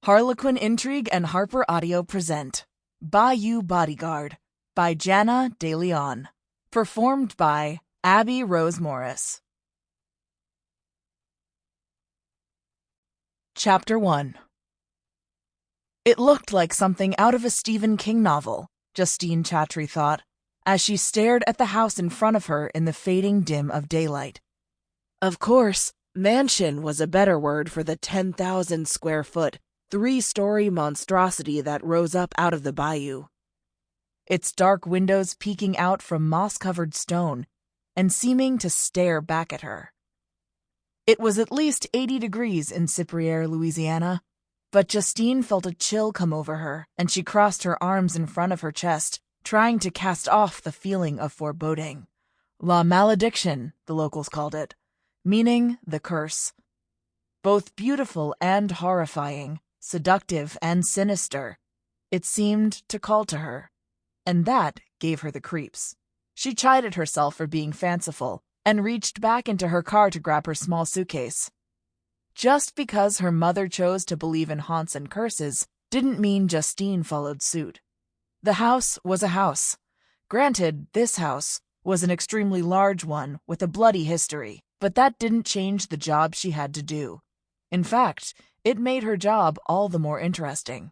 Harlequin Intrigue and HarlequinAudio present Bayou Bodyguard by Jana DeLeon. Performed by Abby Rose Morris. Chapter 1. It looked like something out of a Stephen King novel, Justine Chatry thought, as she stared at the house in front of her in the fading dim of daylight. Of course, mansion was a better word for the 10,000 square foot, 3-story monstrosity that rose up out of the bayou. Its dark windows peeking out from moss-covered stone and seeming to stare back at her. It was at least 80 degrees in Cypriere, Louisiana, but Justine felt a chill come over her, and she crossed her arms in front of her chest, trying to cast off the feeling of foreboding. La Malédiction, the locals called it, meaning the curse. Both beautiful and horrifying, seductive and sinister, it seemed to call to her, and that gave her the creeps. She chided herself for being fanciful and reached back into her car to grab her small suitcase. Just because her mother chose to believe in haunts and curses didn't mean Justine followed suit. The house was a house. Granted, this house was an extremely large one with a bloody history, but that didn't change the job she had to do. In fact, it made her job all the more interesting.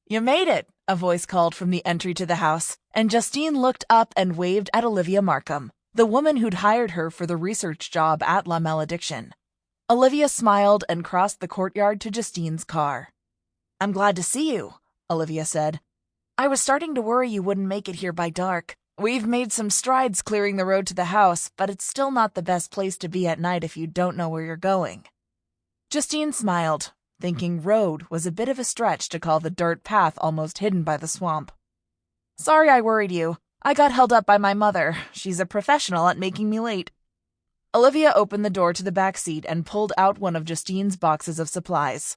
"You made it," a voice called from the entry to the house, and Justine looked up and waved at Olivia Markham, the woman who'd hired her for the research job at La Malédiction. Olivia smiled and crossed the courtyard to Justine's car. "I'm glad to see you," Olivia said. "I was starting to worry you wouldn't make it here by dark. We've made some strides clearing the road to the house, but it's still not the best place to be at night if you don't know where you're going." Justine smiled, thinking road was a bit of a stretch to call the dirt path almost hidden by the swamp. "Sorry I worried you. I got held up by my mother. She's a professional at making me late." Olivia opened the door to the back seat and pulled out one of Justine's boxes of supplies.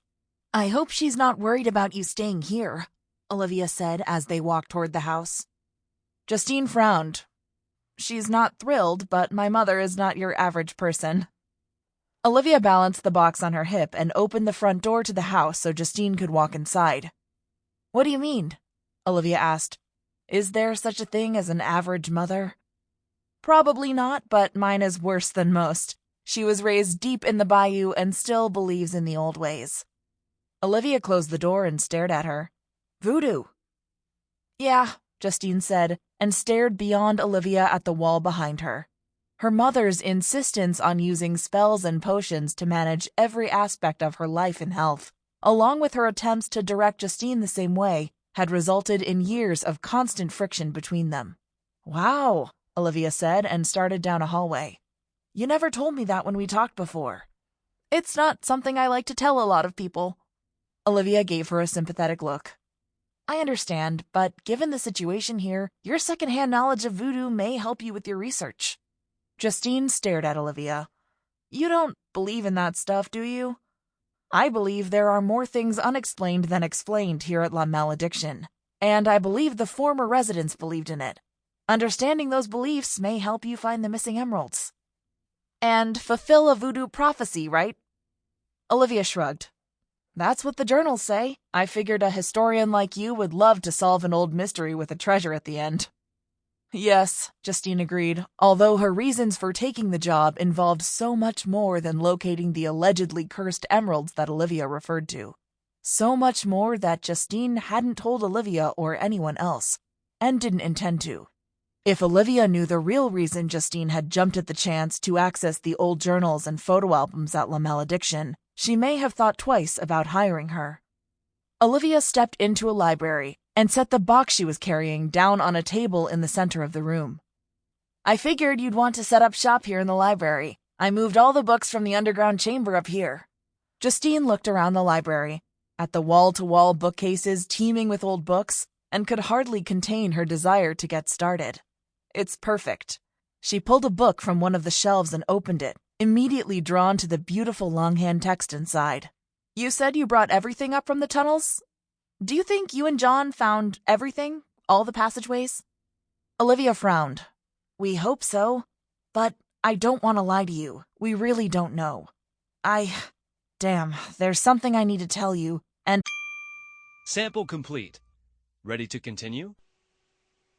"I hope she's not worried about you staying here," Olivia said as they walked toward the house. Justine frowned. "She's not thrilled, but my mother is not your average person." Olivia balanced the box on her hip and opened the front door to the house so Justine could walk inside. "What do you mean?" Olivia asked. "Is there such a thing as an average mother?" "Probably not, but mine is worse than most. She was raised deep in the bayou and still believes in the old ways." Olivia closed the door and stared at her. "Voodoo." "Yeah," Justine said, and stared beyond Olivia at the wall behind her. Her mother's insistence on using spells and potions to manage every aspect of her life and health, along with her attempts to direct Justine the same way, had resulted in years of constant friction between them. "Wow," Olivia said and started down a hallway. "You never told me that when we talked before." "It's not something I like to tell a lot of people." Olivia gave her a sympathetic look. "I understand, but given the situation here, your secondhand knowledge of voodoo may help you with your research." Justine stared at Olivia. "You don't believe in that stuff, do you?" "I believe there are more things unexplained than explained here at La Malédiction, and I believe the former residents believed in it. Understanding those beliefs may help you find the missing emeralds." "And fulfill a voodoo prophecy, right?" Olivia shrugged. "That's what the journals say. I figured a historian like you would love to solve an old mystery with a treasure at the end." "Yes," Justine agreed, although her reasons for taking the job involved so much more than locating the allegedly cursed emeralds that Olivia referred to. So much more that Justine hadn't told Olivia or anyone else, and didn't intend to. If Olivia knew the real reason Justine had jumped at the chance to access the old journals and photo albums at La Malédiction, she may have thought twice about hiring her. Olivia stepped into a library and set the box she was carrying down on a table in the center of the room. "I figured you'd want to set up shop here in the library. I moved all the books from the underground chamber up here." Justine looked around the library, at the wall-to-wall bookcases teeming with old books, and could hardly contain her desire to get started. "It's perfect." She pulled a book from one of the shelves and opened it, immediately drawn to the beautiful longhand text inside. "You said you brought everything up from the tunnels? Do you think you and John found everything? All the passageways?" Olivia frowned. "We hope so. But I don't want to lie to you. We really don't know. Damn, there's something I need to tell you, and Sample complete. Ready to continue?